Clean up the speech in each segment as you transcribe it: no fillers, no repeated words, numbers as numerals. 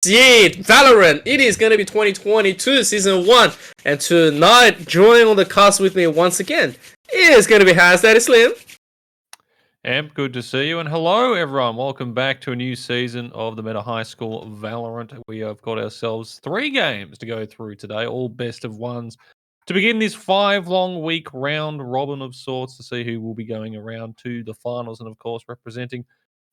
Indeed, Valorant. It is going to be 2022 Season 1. And tonight, joining on the cast with me once again, is going to be Has That Slim. Amp, good to see you. And hello, everyone. Welcome back to a new season of the Meta High School Valorant. We have got ourselves 3 games to go through today, all best of ones, to begin this 5-long-week round robin of sorts to see who will be going around to the finals and, of course, representing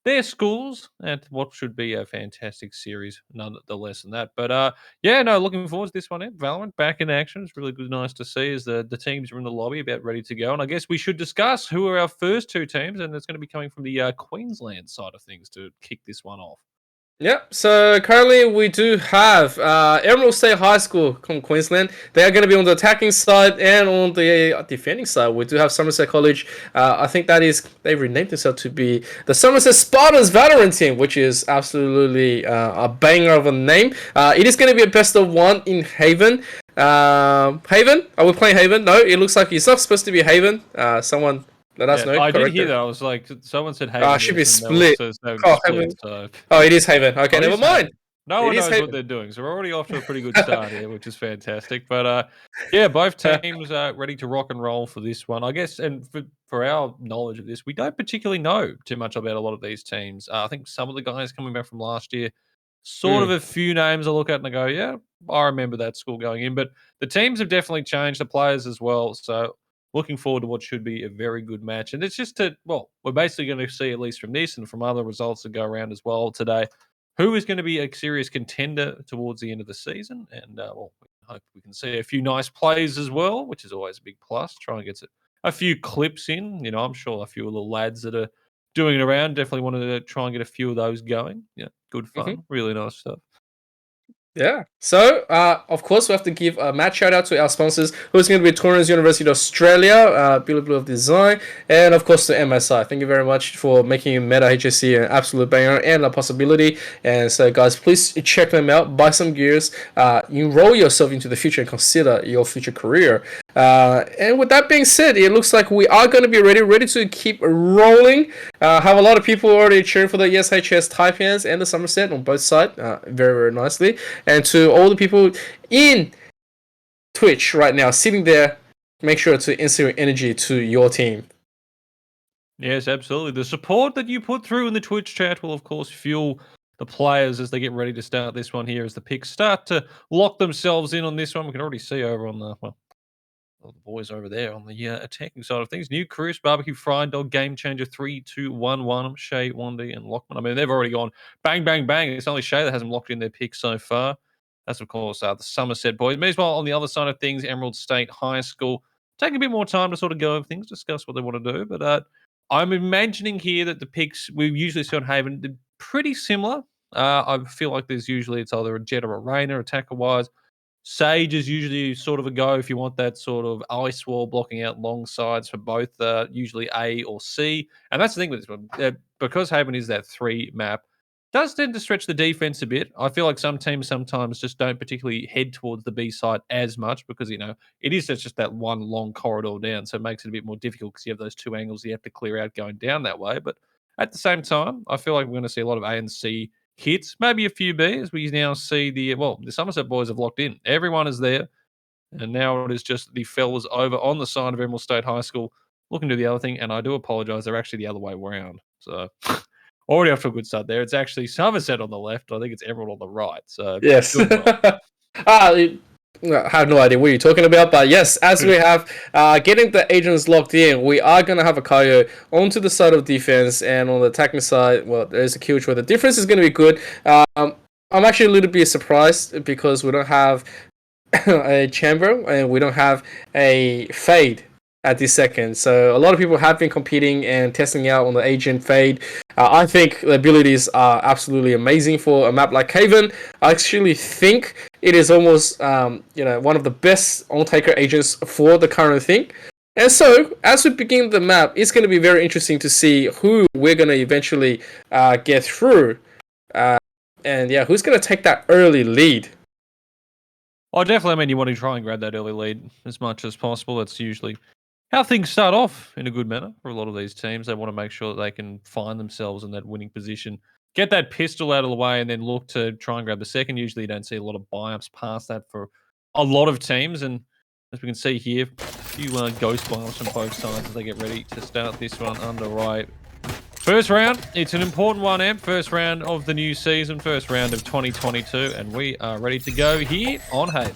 their schools at what should be a fantastic series, nonetheless than that. But looking forward to this one. Valorant back in action. It's really good, nice to see as the teams are in the lobby about ready to go. And I guess we should discuss who are our first 2 teams, and it's going to be coming from the Queensland side of things to kick this one off. Yep, so currently we do have Emerald State High School from Queensland. They are going to be on the attacking side and on the defending side. We do have Somerset College. I think they renamed themselves to be the Somerset Spartans Valorant team, which is absolutely a banger of a name. It is going to be a best of 1 in Haven. Haven? Are we playing Haven? No, it looks like it's not supposed to be Haven. Someone... Let us know. I did hear that. I was like, someone said Haven. It should be split. Haven. So. Oh, it is Haven. Okay, never mind. No one knows what they're doing. So we're already off to a pretty good start here, which is fantastic. But both teams are ready to rock and roll for this one. I guess, and for our knowledge of this, we don't particularly know too much about a lot of these teams. I think some of the guys coming back from last year, sort of a few names I look at and I go, yeah, I remember that school going in. But the teams have definitely changed, the players as well. So looking forward to what should be a very good match. And it's just we're basically going to see, at least from this and from other results that go around as well today, who is going to be a serious contender towards the end of the season. And we hope we can see a few nice plays as well, which is always a big plus. Try and get a few clips in. You know, I'm sure a few of the lads that are doing it around definitely wanted to try and get a few of those going. Yeah, good fun. Really nice stuff. Yeah. So, of course, we have to give a mad shout out to our sponsors, who's going to be Torrens University of Australia, Blue of Design, and of course to MSI. Thank you very much for making Meta HSE an absolute banger and a possibility. And so, guys, please check them out, buy some gears, enroll yourself into the future and consider your future career. And with that being said, it looks like we are going to be ready to keep rolling. Have a lot of people already cheering for the ESHS Taipans and the Somerset on both sides, very, very nicely. And to all the people in Twitch right now sitting there, make sure to insert energy to your team. Yes, absolutely. The support that you put through in the Twitch chat will, of course, fuel the players as they get ready to start this one here, as the picks start to lock themselves in on this one. We can already see over on the boys over there on the attacking side of things. New Cruise, Barbecue, Fried Dog, Game Changer, 3-2-1-1, Shay, Wandy, and Lockman. I mean, they've already gone bang, bang, bang. It's only Shay that hasn't locked in their pick so far. That's, of course, the Somerset boys. Meanwhile, on the other side of things, Emerald State High School, taking a bit more time to sort of go over things, discuss what they want to do. But I'm imagining here that the picks we usually see on Haven are pretty similar. I feel like it's either a Jet or a Rainer, attacker-wise. Sage is usually sort of a go if you want that sort of ice wall blocking out long sides for both usually A or C. And that's the thing with this one. Because Haven is that 3 map, does tend to stretch the defense a bit. I feel like some teams sometimes just don't particularly head towards the B side as much because, it is just that one long corridor down. So it makes it a bit more difficult because you have those 2 angles you have to clear out going down that way. But at the same time, I feel like we're going to see a lot of A and C hits, maybe a few B, as we now see the Somerset boys have locked in. Everyone is there. And now it is just the fellas over on the side of Emerald State High School looking to the other thing. And I do apologize, they're actually the other way around. So already off to a good start there. It's actually Somerset on the left. I think it's Emerald on the right. So yes. I have no idea what you're talking about, but yes, as we have getting the agents locked in, we are going to have a Kaio onto the side of defense, and on the attacking side, well, there's a Killjoy. The difference is going to be good. I'm actually a little bit surprised because we don't have a chamber and we don't have a fade at this second. So a lot of people have been competing and testing out on the agent fade. I think the abilities are absolutely amazing for a map like Haven. I actually think it is almost one of the best on-taker agents for the current thing. And so, as we begin the map, it's going to be very interesting to see who we're going to eventually get through. Who's going to take that early lead. Oh, definitely. I mean, you want to try and grab that early lead as much as possible. That's usually how things start off in a good manner for a lot of these teams. They want to make sure that they can find themselves in that winning position get that pistol out of the way and then look to try and grab the second. Usually you don't see a lot of buy-ups past that for a lot of teams. And as we can see here, a few ghost buy-ups from both sides as they get ready to start this one underway. First round, it's an important one, Amp. First round of the new season, first round of 2022, and we are ready to go here on Hay.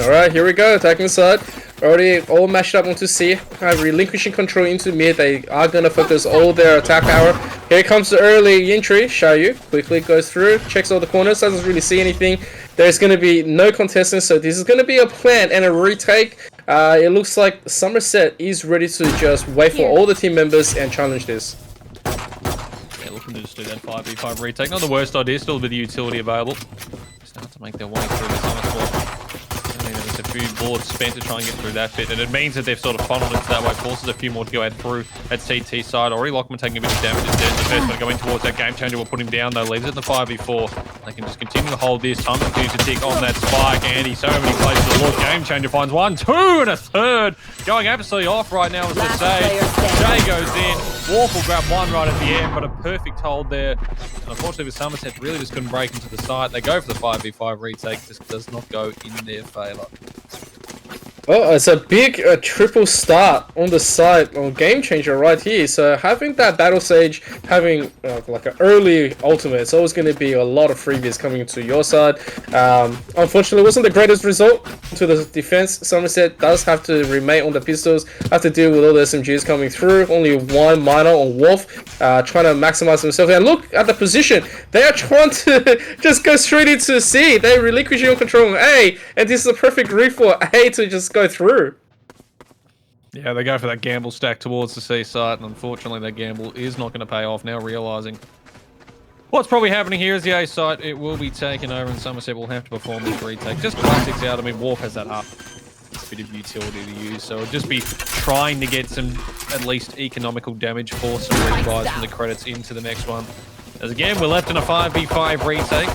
All right, here we go. Attacking side. Already all mashed up onto C. Relinquishing control into mid. They are going to focus all their attack power. Here comes the early entry. Xiaoyu quickly goes through, checks all the corners, doesn't really see anything. There's going to be no contestants, so this is going to be a plan and a retake. It looks like Somerset is ready to just wait for all the team members and challenge this. Yeah, looking to just do that 5v5 retake. Not the worst idea, still a bit of utility available. Start to make their way through this onslaught. There's a few bullets spent to try and get through that bit, and it means that they've sort of funneled into that way, forces a few more to go out through at CT side. Already Lockman taking a bit of damage instead. The first one going towards that game changer will put him down though, leaves it in the 5v4. They can just continue to hold this. Time continues to tick on that spike. Andy, so many places to look. Game changer finds 1, 2, and a third. Going absolutely off right now as the save. Jay goes in. Wolf will grab one right at the end, but a perfect hold there. And unfortunately, with Somerset, really just couldn't break into the site. They go for the 5v5 retake. Just does not go in their favour. Well, it's a big triple start on the side on Game Changer right here. So having that Battle Sage, having like an early ultimate, it's always going to be a lot of freebies coming to your side. Unfortunately, it wasn't the greatest result to the defense. Somerset does have to remain on the pistols, have to deal with all the SMGs coming through. Only one miner on Wolf, trying to maximize themselves. And look at the position. They are trying to just go straight into C. They're relinquishing on control on A, and this is a perfect read for A to just go through. Yeah, they go for that gamble stack towards the C site, and unfortunately that gamble is not going to pay off now, realising what's probably happening here is the A site, it will be taken over and Somerset will have to perform this retake. Just classics out. I mean, Wolf has that up. It's a bit of utility to use, so it'll just be trying to get some at least economical damage for some rebuys from the credits into the next one. As again, we're left in a 5v5 retake.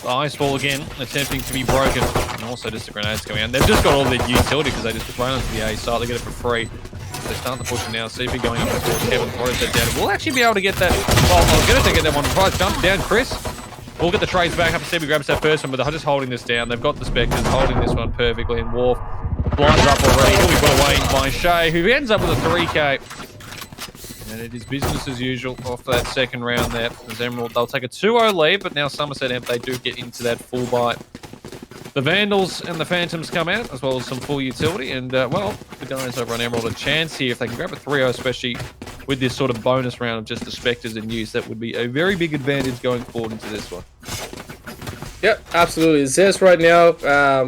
The ice ball again, attempting to be broken. And also just the grenades going out. They've just got all their utility because they just run into the A site. They get it for free. They're starting to push it now. CP going up towards Kevin. Throws that down. We'll actually be able to get that. Well, I was going to get that one. Price jump down, Chris. We'll get the trades back up. CP grabs that first one, but they're just holding this down. They've got the Spectres holding this one perfectly. And Worf blinds up already. He'll be put away by Shay, who ends up with a 3k. And it is business as usual off that second round there. As Emerald, they'll take a 2-0 lead, but now Somerset Amp, they do get into that full bite. The Vandals and the Phantoms come out, as well as some full utility. And, well, the guys over on Emerald a chance here. If they can grab a 3-0, especially with this sort of bonus round of just the Spectres in use, that would be a very big advantage going forward into this one. Yep, absolutely. Zez right now,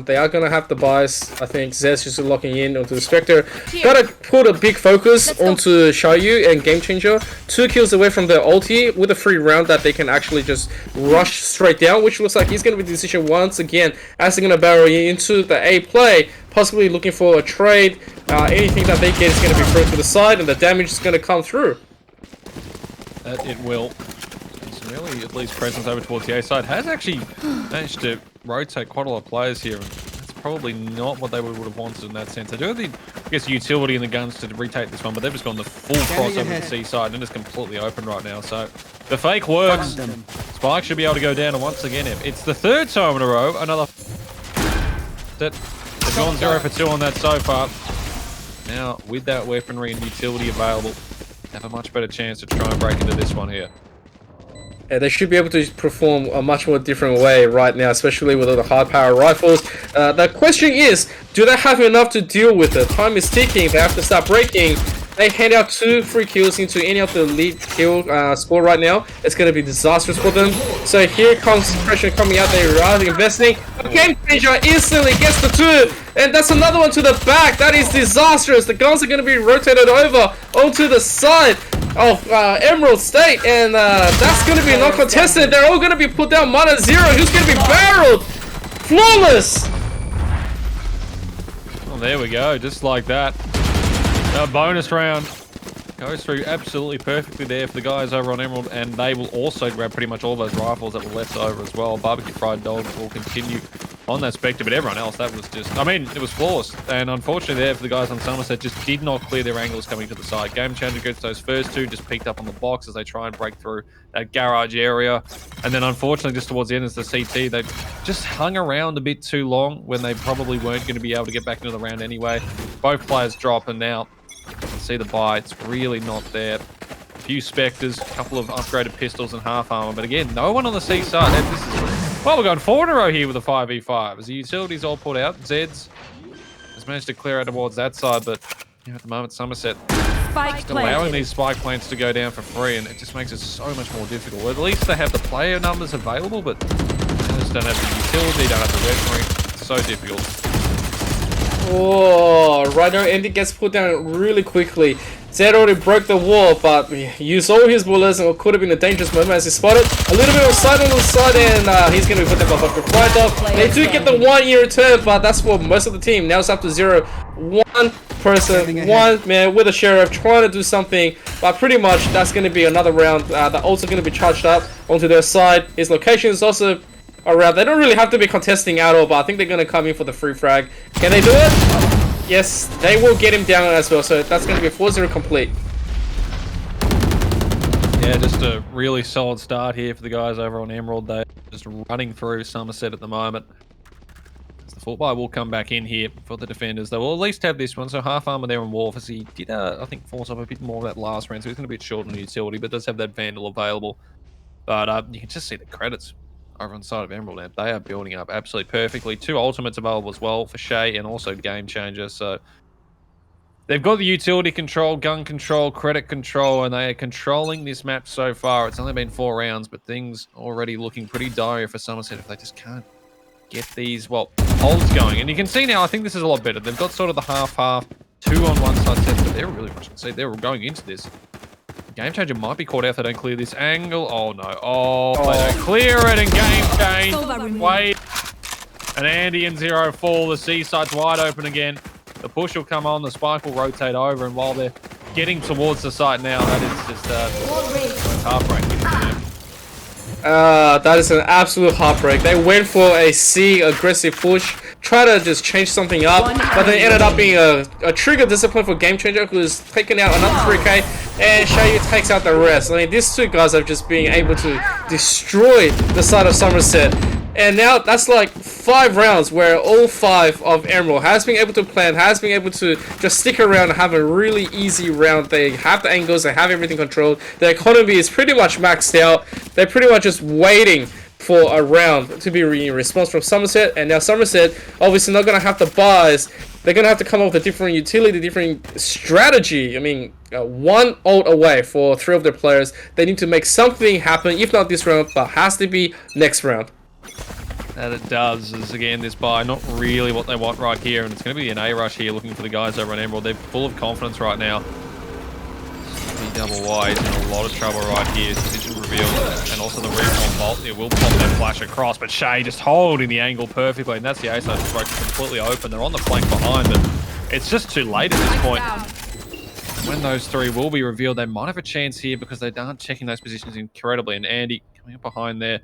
they are going to have the bias. I think Zez just locking in onto the Spectre. Got to put a big focus onto Xiaoyu and Game Changer. 2 kills away from their ulti with a free round that they can actually just rush straight down, which looks like he's going to be the decision once again as they're going to barrel into the A play, possibly looking for a trade. Anything that they get is going to be thrown to the side and the damage is going to come through. It will. Really, at least presence over towards the A side has actually managed to rotate quite a lot of players here, and that's probably not what they would have wanted in that sense. They do have the, I guess, utility in the guns to retake this one, but they've just gone the full cross over the C side, and it's completely open right now. So the fake works. Spike should be able to go down, and once again, it's the third time in a row. Another that they've gone 0 for 2 on that so far. Now with that weaponry and utility available, have a much better chance to try and break into this one here. They should be able to perform a much more different way right now, especially with all the hard power rifles. The question is, do they have enough to deal with it? Time is ticking. They have to start breaking. They hand out 2 free kills into any of the lead kill score right now. It's going to be disastrous for them. So here comes pressure coming out. They are investing. Game Changer instantly gets the 2. And that's another one to the back. That is disastrous. The guns are going to be rotated over onto the side of Emerald State. And that's going to be not contested. They're all going to be put down -0. Who's going to be barreled? Flawless. Well, there we go. Just like that. A bonus round goes through absolutely perfectly there for the guys over on Emerald, and they will also grab pretty much all those rifles that were left over as well. Barbecue Fried Dog will continue on that Spectre, but everyone else, that was just, I mean, it was flawless. And unfortunately there for the guys on Somerset, just did not clear their angles coming to the side. Game Changer gets those first two, just peeked up on the box as they try and break through that garage area. And then unfortunately, just towards the end as the CT, they just hung around a bit too long when they probably weren't going to be able to get back into the round anyway. Both players drop, and now you can see the buy. It's really not there. A few Spectres, a couple of upgraded pistols and half armor, but again, no one on the C side. This is, well, we're going 4 in a row here with a 5v5 as the utilities all pulled out. Zeds has managed to clear out towards that side, but you know, at the moment, Somerset allowing these spike plants to go down for free, and it just makes it so much more difficult. At least they have the player numbers available, but they just don't have the utility, don't have the weaponry. It's so difficult. Oh, right now Andy gets put down really quickly. Zed already broke the wall, but he used all his bullets, and it could have been a dangerous moment as he spotted a little bit of sight on the side, and he's going to be put down by right off. They do get the 1 year return, but that's for most of the team. Now it's up to 0. One person, one man with a sheriff trying to do something, but pretty much that's going to be another round. They're also going to be charged up onto their side. His location is also around. They don't really have to be contesting at all, but I think they're going to come in for the free frag. Can they do it? Yes, they will get him down as well, so that's going to be a 4-0 complete. Yeah, just a really solid start here for the guys over on Emerald. They're just running through Somerset at the moment. The full buy will come back in here for the defenders. They will at least have this one, so half armor there on Wolf as he did, I think, force up a bit more of that last round, so he's going to be a bit short on the utility, but does have that Vandal available. But you can just see the credits over on the side of Emerald now. They are building up absolutely perfectly. 2 ultimates available as well for Shay and also Game Changer. So they've got the utility control, gun control, credit control, and they are controlling this map so far. It's only been 4 rounds, but things already looking pretty dire for Somerset if they just can't get these, well, holds going. And you can see now, I think this is a lot better. They've got sort of the half-half, 2 on one side set, but they're really rushing. See, they're going into this. Game Changer might be caught out if they don't clear this angle. Oh no. Oh, they don't clear it, and Game Change. Wait. And Andy and Zero fall. The C side's wide open again. The push will come on. The spike will rotate over. And while they're getting towards the site now, that is just heartbreaking for them. That is an absolute heartbreak. They went for a C aggressive push, try to just change something up, but they ended up being a trigger discipline for Game Changer, who's taken out another 3k, and Shayu takes out the rest. I mean, these 2 guys have just been able to destroy the side of Somerset. And now that's like 5 rounds where all 5 of Emerald has been able to plan, has been able to just stick around and have a really easy round. They have the angles, they have everything controlled. Their economy is pretty much maxed out. They're pretty much just waiting for a round to be in response from Somerset. And now Somerset obviously not going to have the buys. They're going to have to come up with a different utility, different strategy. I mean, 1 ult away for 3 of their players. They need to make something happen, if not this round, but has to be next round. And it does, is again, this buy, not really what they want right here, and it's going to be an A rush here looking for the guys over on Emerald. They're full of confidence right now. Double Y is in a lot of trouble right here. Position reveal, and also the recall bolt. It will pop that flash across, but Shay just holding the angle perfectly, and that's the A side approach completely open. They're on the flank behind, but it's just too late at this point. When those 3 will be revealed, they might have a chance here because they aren't checking those positions incredibly, and Andy coming up behind there.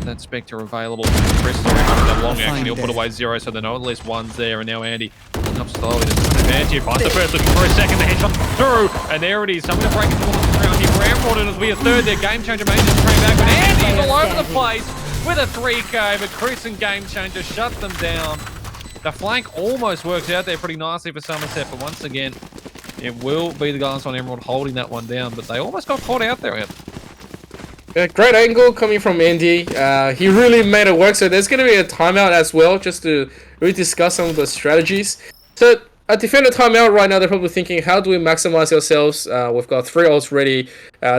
That Spectre available. Chris is a long action. He'll put away 0, so they know at least 1's there. And now Andy pulling up slowly. Andy finds the first, looking for a second. The headshot through, and there it is. Someone to break into the ground here for Emerald, and it'll be a 3rd there. Game Changer manages to train back, but Andy's all over the place with a 3k. But Chris and Game Changer shut them down. The flank almost works out there pretty nicely for Somerset, but once again, it will be the guys on Emerald holding that one down. But they almost got caught out there. Great angle coming from Andy. He really made it work, so there's going to be a timeout as well, just to really discuss some of the strategies. So, at defender timeout right now, they're probably thinking, how do we maximize ourselves? We've got 3 ults ready.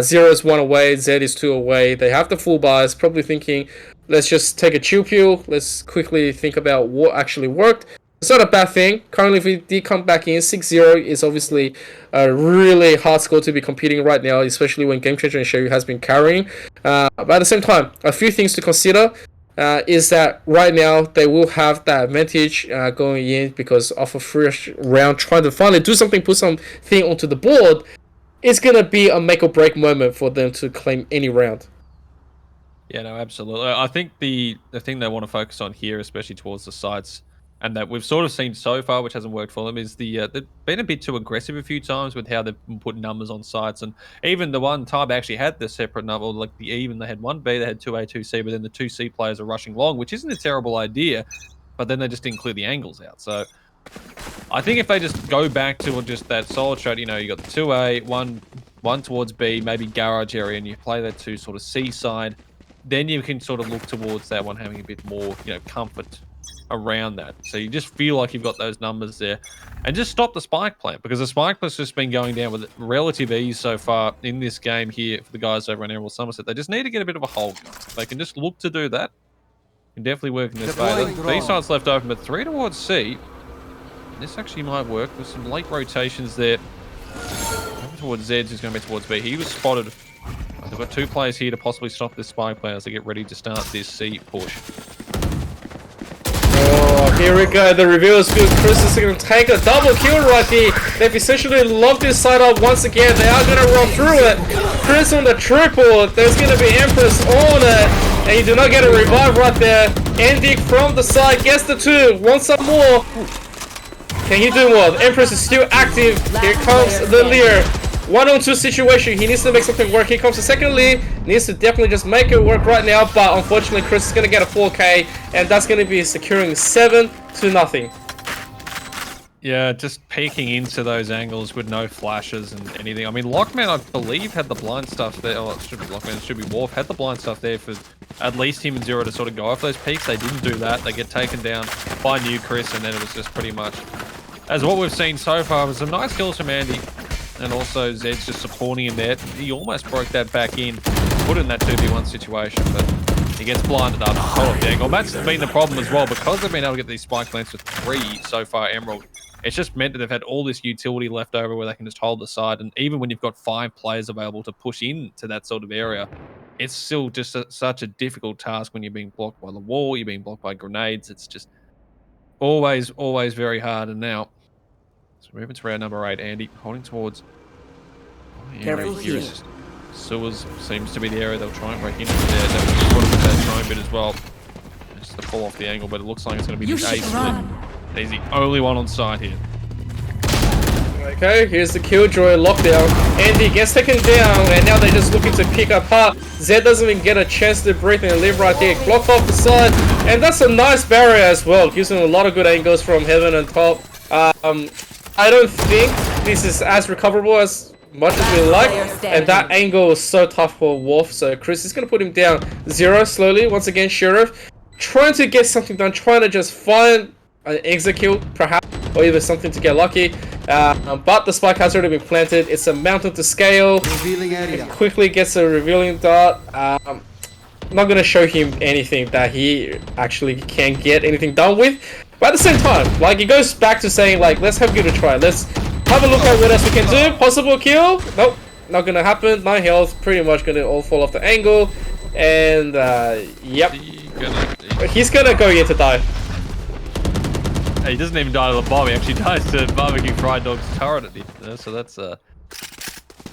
0 is 1 away, Z is 2 away. They have the full buys, probably thinking, let's just take a chill pill. Let's quickly think about what actually worked. It's not a bad thing. Currently, if we did come back in, 6-0 is obviously a really hard score to be competing right now, especially when Game Changer and Sherry has been carrying. But at the same time, a few things to consider is that right now they will have that advantage going in because off a first round, trying to finally do something, put something onto the board, it's going to be a make or break moment for them to claim any round. Yeah, no, absolutely. I think the thing they want to focus on here, especially towards the sites, and that we've sort of seen so far, which hasn't worked for them, is they've been a bit too aggressive a few times with how they've put numbers on sites, and even the one time they actually had the separate number, like the even, they had one B, they had two A, two C, but then the two C players are rushing long, which isn't a terrible idea, but then they just didn't clear the angles out. So I think if they just go back to just that solid strat, you got the 2A, one towards B, maybe garage area, and you play that two sort of C side, then you can sort of look towards that one having a bit more, comfort around that. So you just feel like you've got those numbers there. And just stop the spike plant, because the spike plant's just been going down with relative ease so far in this game here for the guys over in Emerald Somerset. They just need to get a bit of a hold going. If they can just look to do that, can definitely work in this favor. B side's left open, but 3 towards C. This actually might work with some late rotations there. Over towards Zeds, who's going to be towards B. He was spotted. They've got 2 players here to possibly stop this spike player as they get ready to start this C push. Oh, here we go. The reveal is good. Chris is going to take a double kill right here. They've essentially locked this side up once again. They are going to run through it. Chris on the triple. There's going to be Empress on it. And you do not get a revive right there. Andy from the side gets the 2. Wants some more. Can he do more? The Empress is still active. Here comes the Lear. 1-on-2 situation. He needs to make something work. Here comes the second lead. Needs to definitely just make it work right now. But unfortunately, Chris is going to get a 4K. And that's going to be securing 7-0. Yeah, just peeking into those angles with no flashes and anything. I mean, Lockman, I believe, had the blind stuff there. Oh, it should be Lockman. It should be Worf. Had the blind stuff there for at least him and Zero to sort of go off those peaks. They didn't do that. They get taken down by New Chris. And then it was just pretty much, as what we've seen so far, was some nice kills from Andy. And also Zed's just supporting him there. He almost broke that back in, put in that 2v1 situation, but he gets blinded up. Oh, dang. Well, that's been the problem as well, because they've been able to get these spike plants with 3 so far, Emerald. It's just meant that they've had all this utility left over where they can just hold the side. And even when you've got 5 players available to push into that sort of area, it's still just such a difficult task when you're being blocked by the wall, you're being blocked by grenades. It's just always very hard. And now, so moving to round number 8, Andy holding towards Careful here. Sewers seems to be the area they'll try and break into there. They'll just put with that throwing bit as well. Just to pull off the angle, but it looks like it's going to be the A split. He's the only one on site here. Okay, here's the Killjoy lockdown. Andy gets taken down, and now they're just looking to pick apart. Zed doesn't even get a chance to breathe and live right there. Blocked off the side, and that's a nice barrier as well. Gives him a lot of good angles from heaven and top. I don't think this is as recoverable as much as we like, and that angle is so tough for Wolf. So Chris is going to put him down 0 slowly. Once again, Sheriff trying to get something done, trying to just find an exit kill perhaps, or even something to get lucky. But the spike has already been planted. It's a mountain to scale. Revealing area. It quickly gets a revealing dart. I'm not going to show him anything that he actually can't get anything done with. But at the same time, like, it goes back to saying, like, let's have it a try. Let's have a look at what else we can do. Possible kill? Nope, not gonna happen. 9 health, pretty much gonna all fall off the angle. And, yep. He's gonna go here to die. He doesn't even die to the bomb, he actually dies to Barbecue Fried Dog's turret at the end. So that's,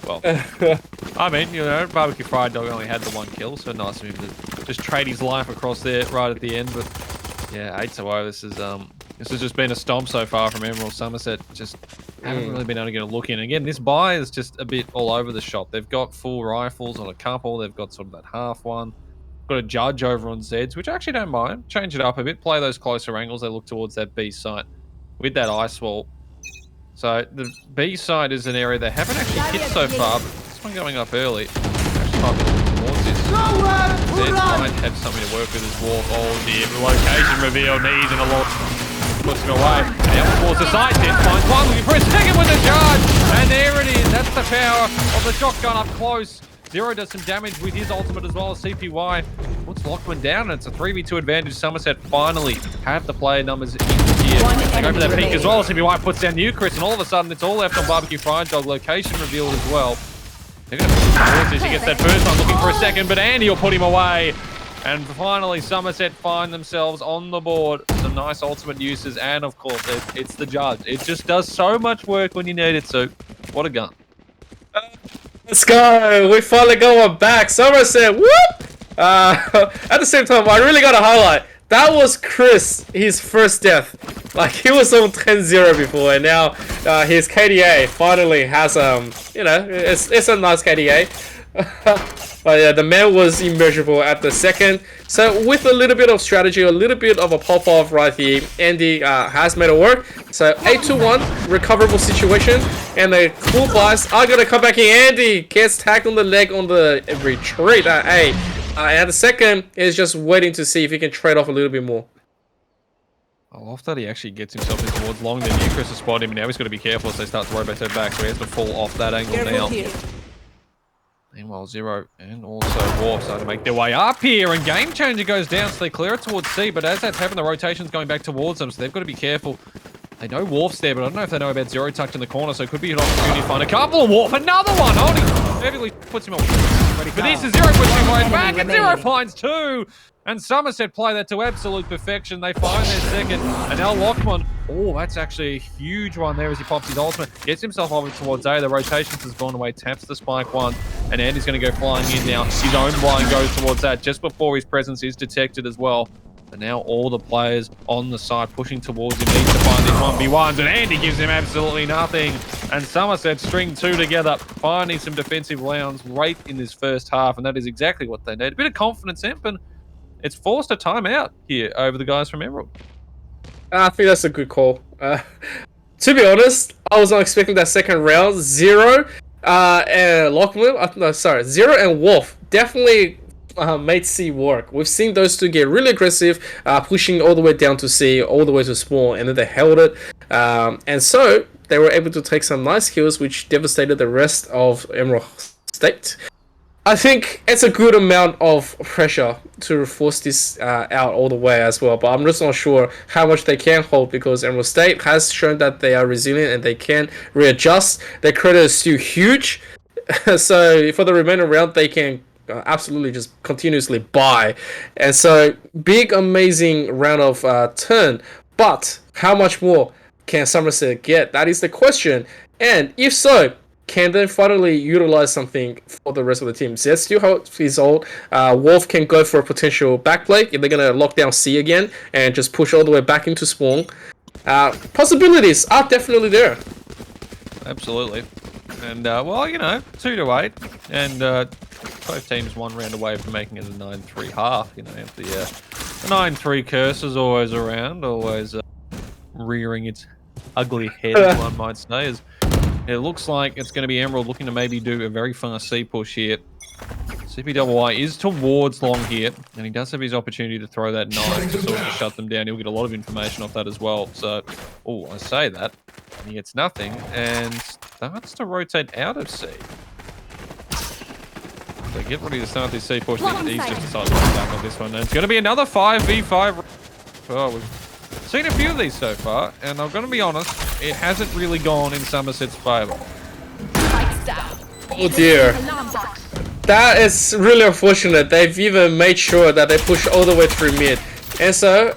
well, I mean, Barbecue Fried Dog only had the 1 kill, so nice of him to just trade his life across there right at the end. But yeah, 8-0. This has just been a stomp so far from Emerald Somerset. Just haven't really been able to get a look in. Again, this buy is just a bit all over the shop. They've got full rifles on a couple. They've got sort of that half one. Got a judge over on Zeds, which I actually don't mind. Change it up a bit. Play those closer angles. They look towards that B site with that ice wall. So the B side is an area they haven't actually hit so far, but this one going up early. Actually might be looking towards this. Zeds might have something to work with as well. Oh dear, the location reveal, knees and a lot. Puts him away. Now towards the side, then finds one, looking for a second with the charge. And there it is. That's the power of the shotgun up close. Zero does some damage with his ultimate as well as CPY. Puts Lockman down, and it's a 3v2 advantage. Somerset finally have the player numbers in here. They go for that peak as well. CPY puts down Newcris, and all of a sudden it's all left on Barbecue Fried Dog. Location revealed as well. They're going to push towards this. He gets that first one, looking for a second, but Andy will put him away. And finally, Somerset find themselves on the board. Some nice ultimate uses, and of course, it's the judge. It just does so much work when you need it to. What a gun. Let's go! We finally got one back. Somerset, whoop! At the same time, I really gotta highlight that was Chris, his first death. Like he was on 10-0 before, and now his KDA finally has it's a nice KDA. But yeah, the man was immeasurable at the second. So with a little bit of strategy, a little bit of a pop-off right here, Andy has made it work. So 8-1, recoverable situation. And the cool buys are going to come back in. Andy gets tagged on the leg on the retreat at A. And the second is just waiting to see if he can trade off a little bit more. I love that he actually gets himself in towards long. Then Chris has spotted him, and now he's got to be careful as they start to rotate back. So he has to fall off that angle now. Meanwhile, Zero and also Warp start to make their way up here, and Game Changer goes down, so they clear it towards C, but as that's happened, the rotation's going back towards them, so they've got to be careful. They know Warp's there, but I don't know if they know about Zero tucked in the corner, so it could be an opportunity to find a couple of Warp. Another one! Oh, he perfectly puts him on. Ready for this, Zero puts him right back, and Zero finds two! And Somerset play that to absolute perfection. They find their second, and now Lockman. Oh, that's actually a huge one there as he pops his ultimate. Gets himself over towards A. The rotations has gone away. Taps the spike one, and Andy's going to go flying in now. His own blind goes towards that just before his presence is detected as well. And now all the players on the side pushing towards him need to find these 1v1s, and Andy gives him absolutely nothing. And Somerset string two together, finding some defensive rounds late in this first half, and that is exactly what they need. A bit of confidence, Imp, and it's forced a timeout here over the guys from Emerald. I think that's a good call. To be honest, I was not expecting that second round. Zero and Lockman, Zero and Wolf definitely made C work. We've seen those two get really aggressive, pushing all the way down to C, all the way to spawn, and then they held it. And so they were able to take some nice kills, which devastated the rest of Emerald State. I think it's a good amount of pressure to force this out all the way as well, but I'm just not sure how much they can hold, because Emerald State has shown that they are resilient and they can readjust. Their credit is still huge, so for the remaining round they can absolutely just continuously buy. And so big amazing round of turn, but how much more can Somerset get? That is the question. And if so, can they finally utilize something for the rest of the team? Zed still holds his ult. Wolf can go for a potential backplay if they're going to lock down C again and just push all the way back into spawn. Possibilities are definitely there. Absolutely. And, well, 2-8. And both teams one round away from making it a 9-3 half. The 9-3 curse is always around, always rearing its ugly head, as one might say. It looks like it's going to be Emerald looking to maybe do a very fast C push here. CPII is towards long here, and he does have his opportunity to throw that knife to sort of shut them down. He'll get a lot of information off that as well. So, I say that, and he gets nothing, and starts to rotate out of C. So get ready to start this C push. He's just decided to go back on this one. And it's going to be another 5v5. Oh, we've seen a few of these so far, and I'm going to be honest, it hasn't really gone in Somerset's favour. Oh dear. That is really unfortunate. They've even made sure that they push all the way through mid. And so,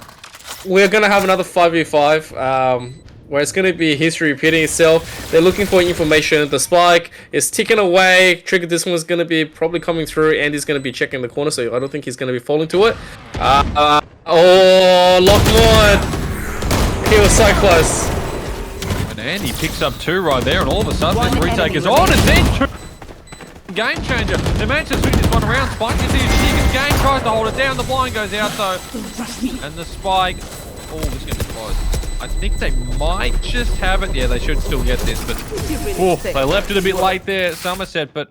we're going to have another 5v5. Where it's going to be history repeating itself. They're looking for information. The spike is ticking away. Trigger this one is going to be probably coming through. Andy's going to be checking the corner, so I don't think he's going to be falling to it. Lockman! He was so close. And Andy picks up two right there, and all of a sudden this retake is on, and then Game Changer. They managed to swing this one around. Spike is here. Game tries to hold it down. The blind goes out, though. And the spike. Oh, this is going to be close. I think they might just have it. Yeah, they should still get this, but they left it a bit late there, Somerset. But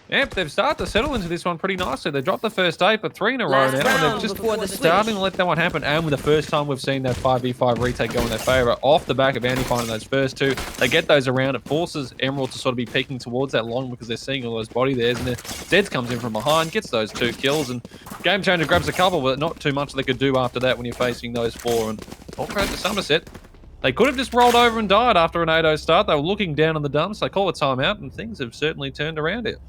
yeah, they've started to settle into this one pretty nicely. They dropped the first 8, but 3 in a row now, and they're just starting to let that one happen. And with the first time we've seen that 5v5 retake go in their favour, off the back of Andy finding those first 2, they get those around. It forces Emerald to sort of be peeking towards that long because they're seeing all those body there, and Zeds comes in from behind, gets those 2 kills, and Game Changer grabs a couple, but not too much they could do after that when you're facing those 4. And all credit to Somerset. They could have just rolled over and died after an 8-0 start. They were looking down in the dumps. They call a timeout, and things have certainly turned around here.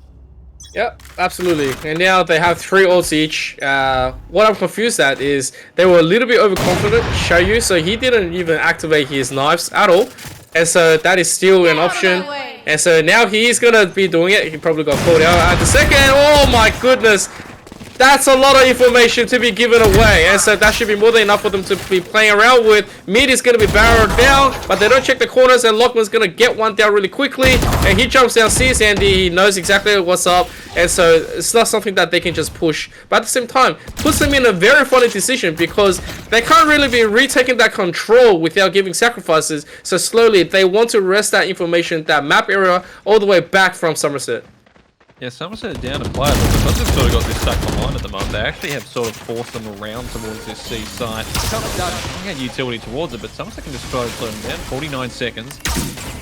Yep, absolutely. And now they have 3 ults each. What I'm confused at is they were a little bit overconfident, Xiaoyu, so he didn't even activate his knives at all. And so that is still an option. And so now he is going to be doing it. He probably got called out at the second. Oh my goodness. That's a lot of information to be given away, and so that should be more than enough for them to be playing around with. Mid is going to be barreled down, but they don't check the corners, and Lockman's going to get one down really quickly, and he jumps down, sees Andy, he knows exactly what's up, and so it's not something that they can just push. But at the same time, puts them in a very funny decision because they can't really be retaking that control without giving sacrifices, so slowly they want to wrest that information, that map area, all the way back from Somerset. Yeah, Somerset are down to play, but because they've sort of got this stuck behind at the moment, they actually have sort of forced them around towards this C site. They had utility towards it, but Somerset can just try to slow them down. 49 seconds.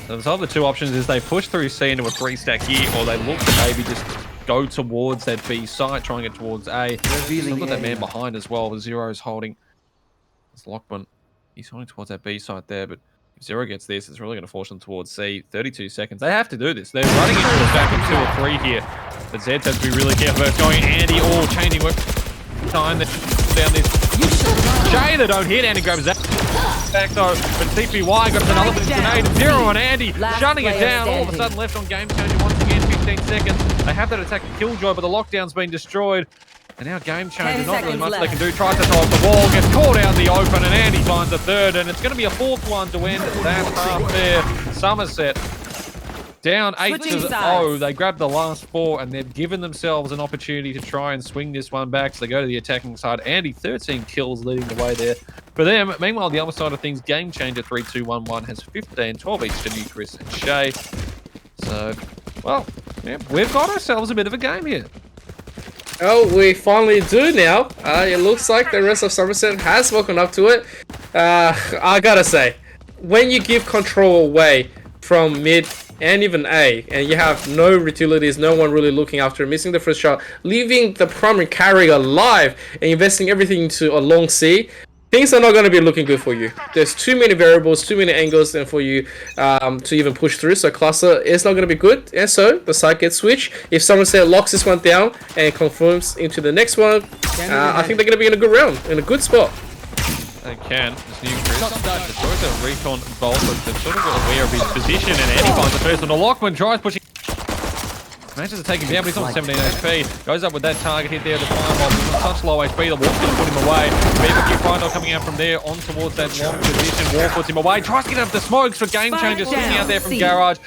So the other two options is they push through C into a 3-stack here, or they look to maybe just go towards that B site, try and get towards A. Still got that man behind as well, with Zero's holding. It's Lockman. He's holding towards that B site there, but if Zero gets this, it's really going to force them towards C. 32 seconds. They have to do this. They're running into a back of 2 or 3 here. But Zed has to be really careful about going. Andy, changing work time down this. Jay, they don't hit. Andy grabs that back though, but CPY grabs another grenade. Zero on Andy, shutting it down. All of a sudden left on game changer once again. 15 seconds. They have that attack to Killjoy, but the lockdown's been destroyed. And now game changer, not really much they can do. Tries to throw off the wall, gets caught out in the open, and Andy finds a third, and it's going to be a 4th one to end that half there. Somerset down 8-0. They grabbed the last 4, and they've given themselves an opportunity to try and swing this one back. So they go to the attacking side. Andy, 13 kills leading the way there for them. Meanwhile, the other side of things, game changer 3-2-1-1 has 15, 12 each to New Chris and Shay. So, well, yeah, we've got ourselves a bit of a game here. Oh, we finally do now. It looks like the rest of Somerset has woken up to it. I gotta say, when you give control away from mid and even A, and you have no utilities, no one really looking after, missing the first shot, leaving the primary carrier alive, and investing everything into a long C, things are not going to be looking good for you. There's too many variables, too many angles, and for you to even push through. So cluster is not going to be good, and so the side gets switched. If Somerset locks this one down and confirms into the next one, I think they're going to be in a good round, in a good spot. They can. This new Chris destroys a recon bolt, but they've sort of got aware of his position, and Andy finds the first one. The Lockman tries pushing. Manages to take him down, but he's on 17 HP. Goes up with that target hit there. The Fireball is on such low HP. The War's going to put him away. Beaver Fireball coming out from there on towards that long position. War puts him away. Tries to get up the smokes for Game Changer swinging out there from Garage.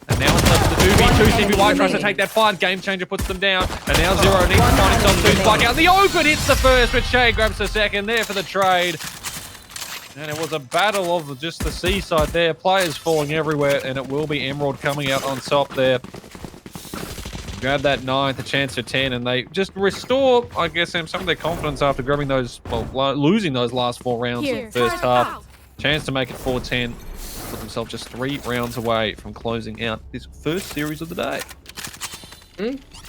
And now it's left to the 2v2. CBY tries to take that fight. Game Changer puts them down. And now Zero needs to find himself 2 spike out. The open hits the first, but Shay grabs the second there for the trade. And it was a battle of just the seaside there. Players falling everywhere, and it will be Emerald coming out on top there. Grab that 9th, a chance for 10, and they just restore, I guess, some of their confidence after grabbing those, well, losing those last 4 rounds in the first half. Chance to make it 4-10. Put themselves just 3 rounds away from closing out this first series of the day.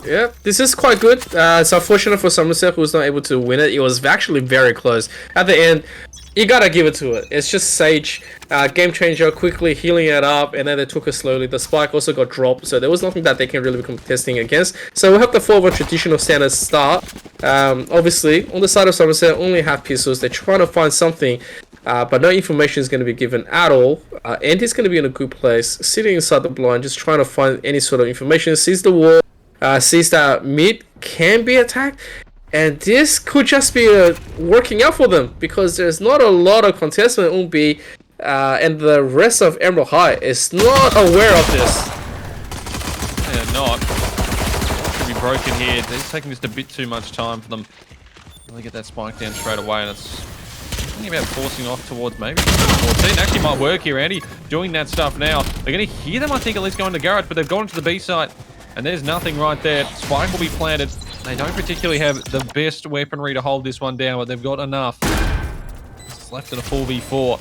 Yeah, this is quite good. It's unfortunate for Somerset, who's not able to win it. It was actually very close. At the end, you gotta give it to it. It's just Sage, Game Changer, quickly healing it up, and then they took it slowly. The spike also got dropped, so there was nothing that they can really be contesting against. So we'll have to follow a traditional standard start. Obviously, on the side of Somerset, only have pistols. They're trying to find something, but no information is going to be given at all. And he's going to be in a good place, sitting inside the blind, just trying to find any sort of information. Sees the wall, sees that mid can be attacked. And this could just be working out for them because there's not a lot of contestment Umbi and the rest of Emerald High is not aware of this. Yeah, not. Could be broken here. It's taking just a bit too much time for them to really get that spike down straight away, and it's thinking about forcing off towards maybe 14. Actually might work here, Andy, doing that stuff now. They're going to hear them, I think, at least going to Garage, but they've gone to the B site, and there's nothing right there. Spike will be planted. They don't particularly have the best weaponry to hold this one down, but they've got enough. It's left in a 4v4.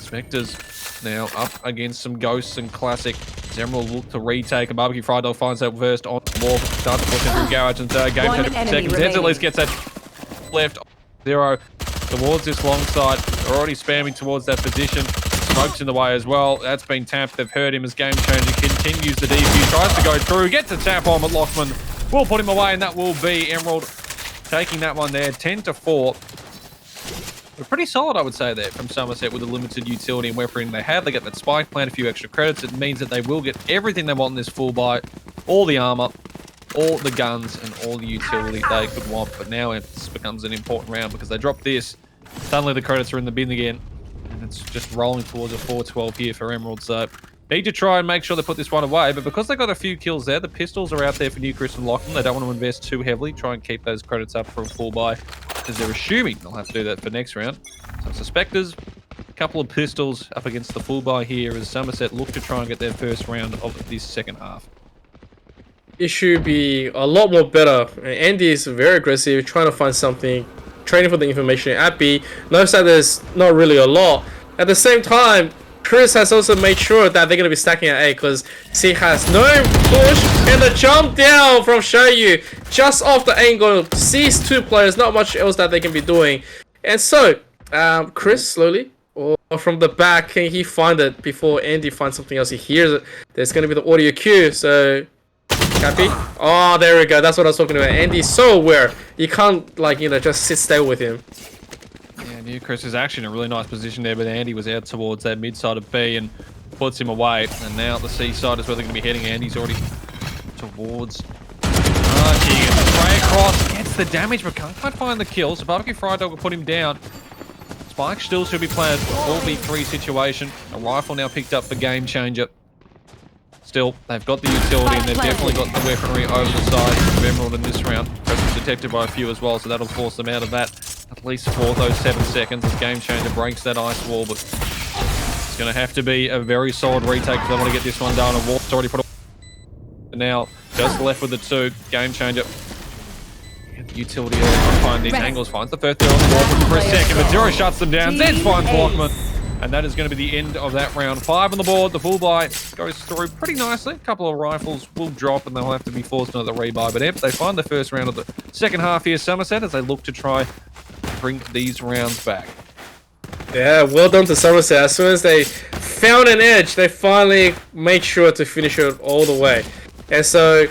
Spectres now up against some Ghosts and Classic. Emerald will look to retake. A Barbecue Fried Dog finds that first on the wall. Starts pushing through Garage and third. Game Changer seconds. Zeds at least gets that left. Zero towards this long side. They're already spamming towards that position. Smoke's in the way as well. That's been tapped. They've heard him as Game Changer continues the defuse. Tries to go through. Gets a tap on, but Lockman will put him away, and that will be Emerald taking that one there, 10-4. But pretty solid, I would say, there from Somerset with the limited utility and weaponry they have. They get that spike, plant a few extra credits. It means that they will get everything they want in this full buy, all the armor. all the guns and all the utility they could want. But now it becomes an important round because they drop this. Suddenly the credits are in the bin again. And it's just rolling towards a 4-12 here for Emerald. So need to try and make sure they put this one away. But because they got a few kills there, the pistols are out there for Newcrest and Lachlan. They don't want to invest too heavily. Try and keep those credits up for a full buy because they're assuming they'll have to do that for next round. So Suspectors, a couple of pistols up against the full buy here as Somerset look to try and get their first round of this second half. It should be a lot more better. Andy is very aggressive, trying to find something, training for the information at B. Notice that there's not really a lot. At the same time, Chris has also made sure that they're going to be stacking at A because C has no push and the jump down from Shoyu just off the angle sees two players, not much else that they can be doing. And so, Chris slowly, or from the back, can he find it before Andy finds something else? He hears it. There's going to be the audio cue, so... Cappy? Oh, there we go. That's what I was talking about. Andy's so aware. You can't, like, you know, just sit still with him. Yeah, Newcrest is actually in a really nice position there, but Andy was out towards that mid side of B and puts him away. And now the C side is where they're going to be heading. Andy's already towards... he gets the spray across, gets the damage, but can't quite find the kill. So Barbecue Fried Dog will put him down. Spike still should be playing a 4v3 situation. A rifle now picked up for Game Changer. Still, they've got the utility and they've definitely got the weaponry over the side of Emerald in this round. Presence detected by a few as well, so that'll force them out of that at least for those 7 seconds as Game Changer breaks that ice wall. But it's going to have to be a very solid retake if they want to get this one done. And Warp's already put a... Now, just left with the 2. Game Changer. Utility there to find these angles. Finds the first there on the wall for a second, but Zero shuts them down. Then finds Blockman. And that is going to be the end of that round. 5 on the board. The full buy goes through pretty nicely. A couple of rifles will drop and they'll have to be forced into the rebuy. But they find the first round of the second half here, Somerset, as they look to try bring these rounds back. Yeah, well done to Somerset. As soon as they found an edge, they finally made sure to finish it all the way. And so...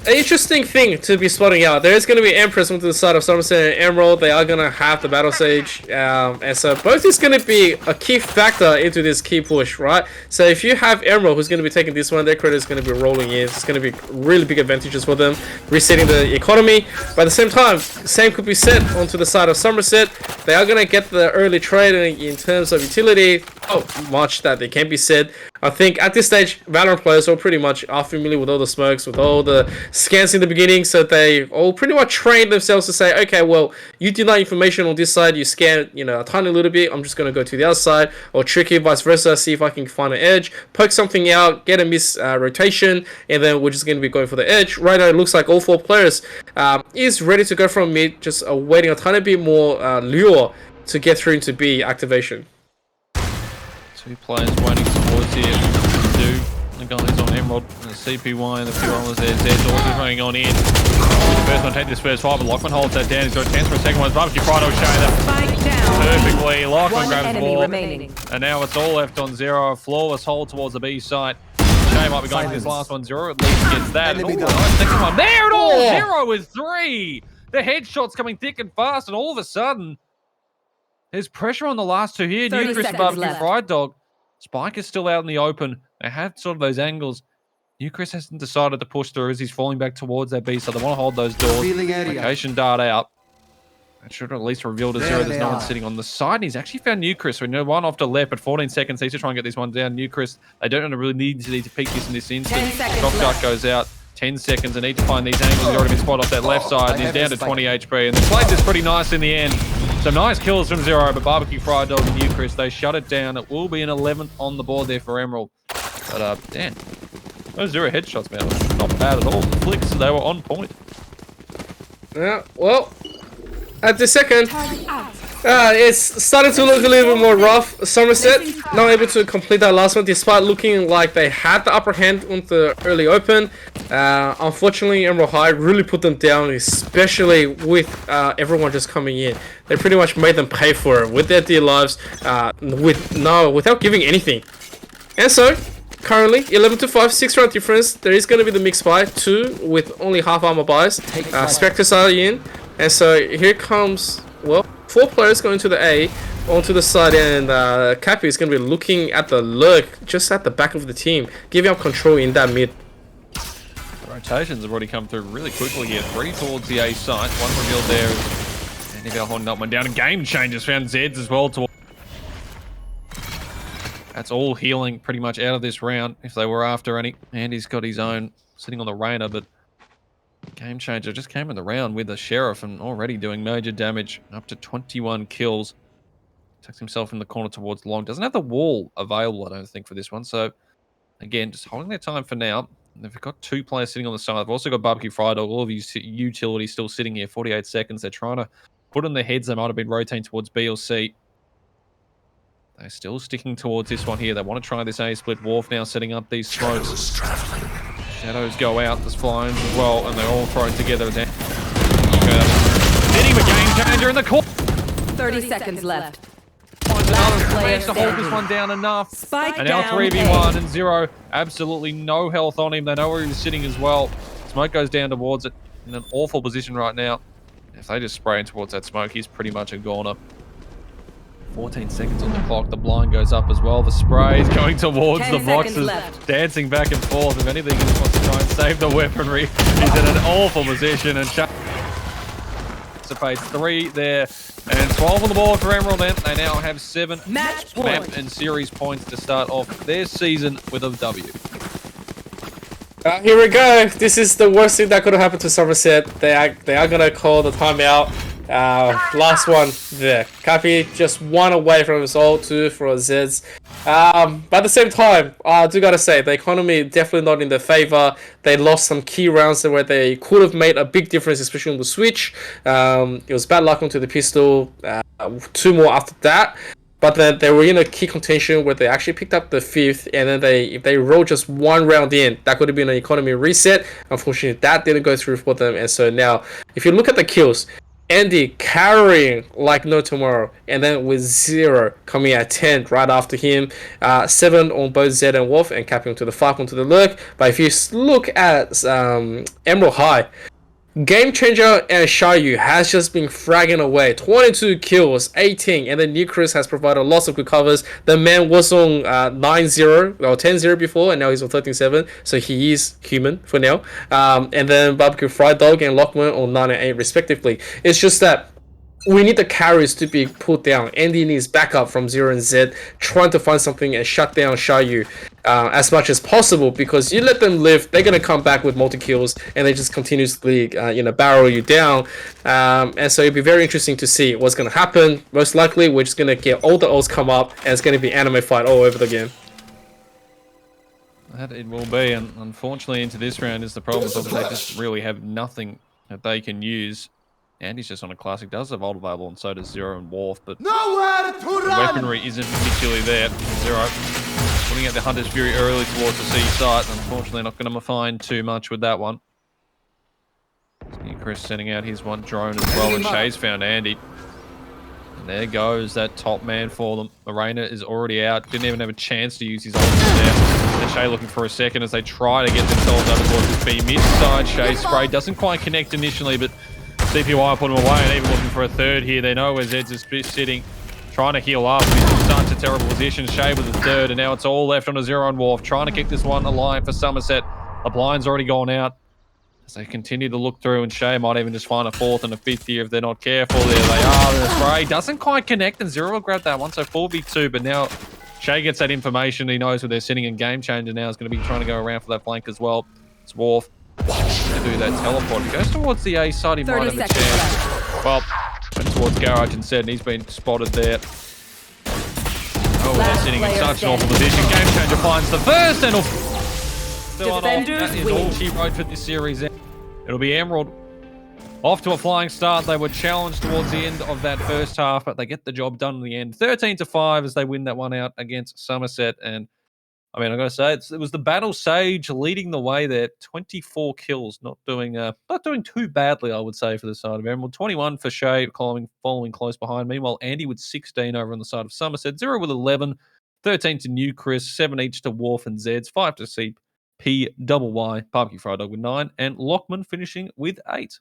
an interesting thing to be spotting out. There is going to be Empress onto the side of Somerset and Emerald. They are going to have the Battle Sage. And so both is going to be a key factor into this key push, right? So if you have Emerald who's going to be taking this one, their credit is going to be rolling in. It's going to be really big advantages for them, resetting the economy. But at the same time, same could be said onto the side of Somerset. They are going to get the early trade in terms of utility. Oh, much that they can be said. I think at this stage, Valorant players all pretty much are familiar with all the smokes, with all the scans in the beginning, so they all pretty much trained themselves to say, okay, well, you deny information on this side, you scan, you know, a tiny little bit, I'm just going to go to the other side, or trick it, vice versa, see if I can find an edge, poke something out, get a miss rotation, and then we're just going to be going for the edge. Right now, it looks like all 4 players is ready to go from mid, just awaiting a tiny bit more lure to get through into B activation. 2 players waiting towards here. The guys on Emerald, and the CPY and the few others there. Zed's also running on in. The first one take this first fight, but Lachlan holds that down. He's got a chance for a second one. Barbecue Fried Dog showing that perfectly. Lachlan grabs the ball. Remaining. And now it's all left on Zero. A flawless hold towards the B side. Shay might be going for this last one. Zero at least gets that. And nice second one. There it all! Zero with 3! The headshots coming thick and fast, and all of a sudden, there's pressure on the last 2 here. Newcrest Barbecue Fried Dog. Spike is still out in the open. They have sort of those angles. Newcrest hasn't decided to push through as he's falling back towards that B, so they want to hold those doors. Location dart out. That should at least reveal to Zero there's no one sitting on the side. And he's actually found Newcrest. We know one off to left, but 14 seconds. He needs to try and get this one down. Newcrest, they don't really need to peek this in this instant. Shock dart goes out. 10 seconds. They need to find these angles. He's already been spotted off that left side. And he's down to 20 HP. And they played this pretty nice in the end. Some nice kills from Zero, but Barbecue Fried Dog and Newcrest, they shut it down. It will be an 11th on the board there for Emerald. But, damn. Those Zero headshots, man, not bad at all. The flicks, they were on point. Yeah, well, at the second, it's starting to look a little bit more rough. Somerset not able to complete that last one, despite looking like they had the upper hand on the early open. Unfortunately, Emerald High really put them down, especially with everyone just coming in. They pretty much made them pay for it with their dear lives, without giving anything. And so, currently, 11-5, 6-round difference. There is going to be the mixed buy, 2 with only half armor buys. Spectres are in, and so here comes, well, 4 players going to the A, onto the side, and Cappy is going to be looking at the lurk, just at the back of the team, giving up control in that mid. Rotations have already come through really quickly here. 3 towards the A site. 1 revealed there. And they're holding that one down. And Game Changers found Zeds as well. That's all healing pretty much out of this round if they were after any. Andy's got his own sitting on the Rainer, but Game Changer just came in the round with the Sheriff and already doing major damage. Up to 21 kills. Tucks himself in the corner towards long. Doesn't have the wall available, I don't think, for this one. So, again, just holding their time for now. They've got 2 players sitting on the side. They've also got Barbecue Fried Dog, all of his utility still sitting here. 48 seconds. They're trying to put on their heads. They might have been rotating towards B or C. They're still sticking towards this one here. They want to try this A split. Wharf now setting up these smokes. Shadows go out. There's flying as well, and they're all thrown together. Hitting the Game Changer in the corner. 30 seconds left. Finds another, managed to hold this one down enough. Spike And now down 3v1 A. and 0. Absolutely no health on him. They know where he's sitting as well. Smoke goes down towards it. In an awful position right now. If they just spray in towards that smoke, he's pretty much a goner. 14 seconds on the clock. The blind goes up as well. The spray is going towards 10 the boxes. seconds left. Dancing back and forth. If anything, he just wants to try and save the weaponry. He's in an awful position and anticipates 3 there. And 12 on the board for Emerald. And they now have 7 Match map point. and series points to start off their season with a W. Here we go. This is the worst thing that could have happened to Somerset. They are gonna call the timeout. Last one there. Cappy just 1 away from his ult, 2 for Zeds. But at the same time, I do gotta say the economy definitely not in their favor. They lost some key rounds where they could have made a big difference, especially on the switch. It was bad luck onto the pistol. 2 more after that. But then they were in a key contention where they actually picked up the 5th, and then if they rolled just 1 round in, that could have been an economy reset. Unfortunately, that didn't go through for them, and so now, if you look at the kills, Andy carrying like no tomorrow, and then with 0 coming at 10 right after him, 7 on both Zed and Wolf, and capping to the 5 onto the Lurk. But if you look at Emerald High, Game Changer and Shayu has just been fragging away. 22 kills, 18, and then Newcris has provided lots of good covers. The man was on 9-0 or 10-0 before, and now he's on 13-7, so he is human for now. And then Barbecue Fried Dog and Lockman on 9 and 8 respectively. It's just that we need the carries to be put down. Andy needs backup from 0 and Z, trying to find something and shut down Shayu as much as possible, because you let them live, they're going to come back with multi-kills, and they just continuously barrel you down. And so it'll be very interesting to see what's going to happen. Most likely, we're just going to get all the ults come up, and it's going to be anime fight all over again. That it will be, and unfortunately into this round is the problem. Is they just really have nothing that they can use. Andy's just on a classic, does have ult available, and so does 0 and Wharf, but Nowhere to the run! weaponry isn't particularly there. 0 putting out the Hunter's Fury early towards the C site. Unfortunately, not going to find too much with that one. Chris sending out his one drone as well, and Shay's found Andy. And there goes that top man for them. Marina is already out, didn't even have a chance to use his ult there. And Shay looking for a second as they try to get themselves over towards this B mid side. Shay's spray doesn't quite connect initially, but CPY put him away, and even looking for a 3rd here. They know where Zeds is sitting, trying to heal up. He's in such a terrible position. Shay with the 3rd, and now it's all left on a 0 and Wharf, trying to keep this one alive for Somerset. The blind's already gone out as they continue to look through, and Shay might even just find a 4th and a 5th here if they're not careful. There they are. The spray doesn't quite connect, and 0 will grab that one, so 4v2, but now Shay gets that information. He knows where they're sitting, and Game Changer now is going to be trying to go around for that flank as well. It's Wharf. To do that teleport. He goes towards the A side, he might have a chance. Well, went towards Garage and said, and he's been spotted there. Oh, they're sitting in such an awful position. Game Changer finds the 1st, and still on off. That is all she wrote for this series. It'll be Emerald off to a flying start. They were challenged towards the end of that first half, but they get the job done in the end. 13-5 as they win that one out against Somerset. And I mean, I gotta say, it was the Battle Sage leading the way there. 24 kills, not doing too badly, I would say, for the side of Emerald. 21 for Shay, following close behind. Meanwhile, Andy with 16 over on the side of Somerset. 0 with 11, 13 to New Chris, 7 each to Wharf and Zeds, 5 to CPY, Barbecue Fried Dog with 9, and Lockman finishing with 8.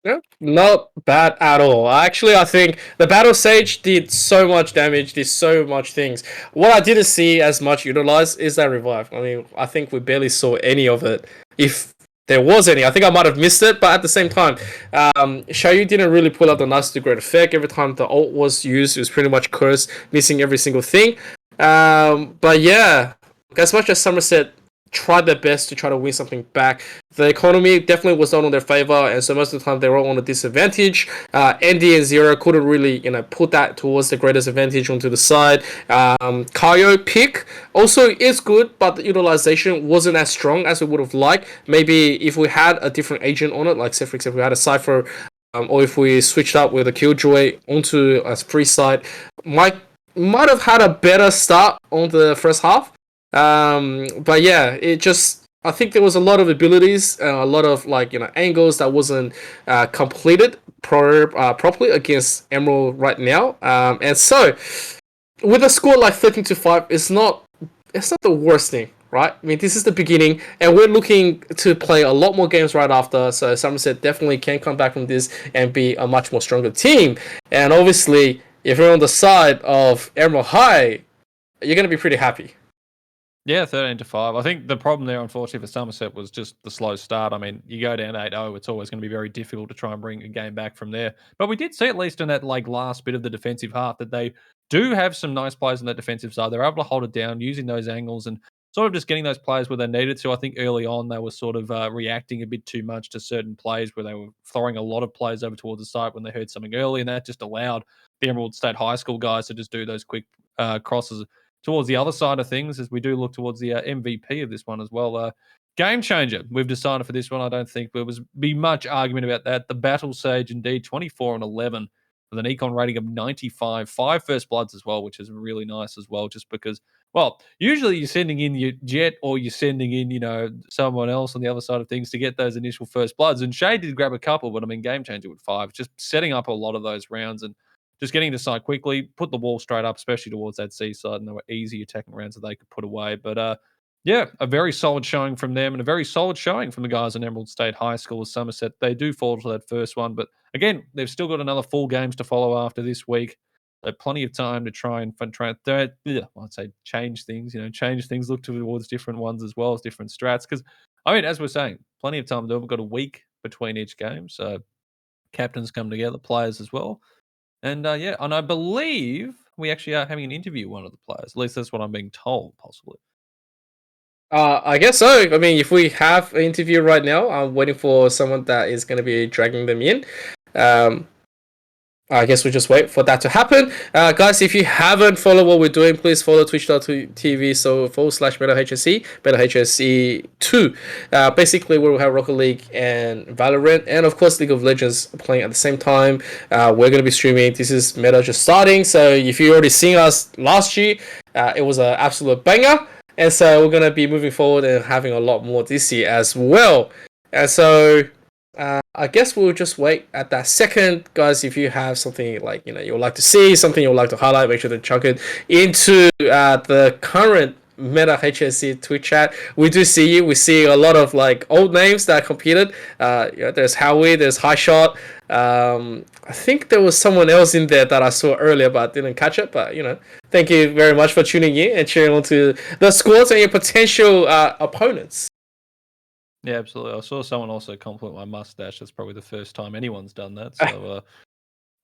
Yeah, not bad at all. Actually, I think the Battle Sage did so much damage, did so much things. What I didn't see as much utilized is that revive. I mean, I think we barely saw any of it. if there was any. I think I might have missed it, but at the same time, Xiaoyu didn't really pull out the nice to great effect. Every time the ult was used, it was pretty much cursed, missing every single thing. But yeah, as much as Somerset tried their best to try to win something back, the economy definitely was not on their favor, and so most of the time they were on a disadvantage. Andy and Zero couldn't really, put that towards the greatest advantage onto the side. Kaio pick also is good, but the utilization wasn't as strong as we would have liked. Maybe if we had a different agent on it, like say for example we had a Cypher, or if we switched up with a Killjoy onto a free side, might have had a better start on the first half. But yeah, I think there was a lot of abilities, a lot of angles that wasn't completed properly against Emerald right now. And so with a score like 13-5, it's not the worst thing, right? I mean, this is the beginning, and we're looking to play a lot more games right after. So Somerset definitely can come back from this and be a much more stronger team. And obviously, if you're on the side of Emerald High, you're going to be pretty happy. Yeah, 13-5. I think the problem there, unfortunately, for Somerset was just the slow start. I mean, you go down 8-0, it's always going to be very difficult to try and bring a game back from there. But we did see, at least in that last bit of the defensive half, that they do have some nice players on that defensive side. They're able to hold it down using those angles and sort of just getting those players where they needed to. I think early on they were sort of reacting a bit too much to certain plays where they were throwing a lot of players over towards the site when they heard something early, and that just allowed the Emerald State High School guys to just do those quick crosses towards the other side of things, as we do look towards the MVP of this one as well. Game changer, we've decided for this one. I don't think there was be much argument about that. The Battle Sage, indeed, 24-11 with an econ rating of 95, 5 first bloods as well, which is really nice as well, just because, well, usually you're sending in your jet or you're sending in, someone else on the other side of things to get those initial first bloods. And Shay did grab a couple, but I mean, game changer with 5, just setting up a lot of those rounds and just getting to side quickly, put the wall straight up, especially towards that seaside, and they were easy attacking rounds that they could put away. But yeah, a very solid showing from them and a very solid showing from the guys in Emerald State High School as Somerset. They do fall to that first one, but again, they've still got another 4 games to follow after this week. Plenty of time to try and I'd say change things, change things, look towards different ones as well as different strats. Because, I mean, as we're saying, plenty of time to do it. We've got a week between each game. So captains come together, players as well. And yeah, and I believe we actually are having an interview with one of the players. At least that's what I'm being told, possibly. I guess so. I mean, if we have an interview right now, I'm waiting for someone that is going to be dragging them in. I guess we just wait for that to happen. Guys, if you haven't followed what we're doing, please follow twitch.tv /meta HSE, Meta HSE 2. Basically, we'll have Rocket League and Valorant, and of course, League of Legends playing at the same time. We're going to be streaming. This is Meta just starting, so if you already seen us last year, it was an absolute banger. And so we're going to be moving forward and having a lot more this year as well. And so I guess we'll just wait at that second. Guys, if you have something like, you would like to see, something you would like to highlight, make sure to chuck it into the current Meta HSC Twitch chat. We do see you. We see a lot of old names that competed. There's Howie, there's High Shot. I think there was someone else in there that I saw earlier, but didn't catch it. But thank you very much for tuning in and cheering on to the squads and your potential opponents. Yeah, absolutely. I saw someone also compliment my mustache. That's probably the first time anyone's done that. So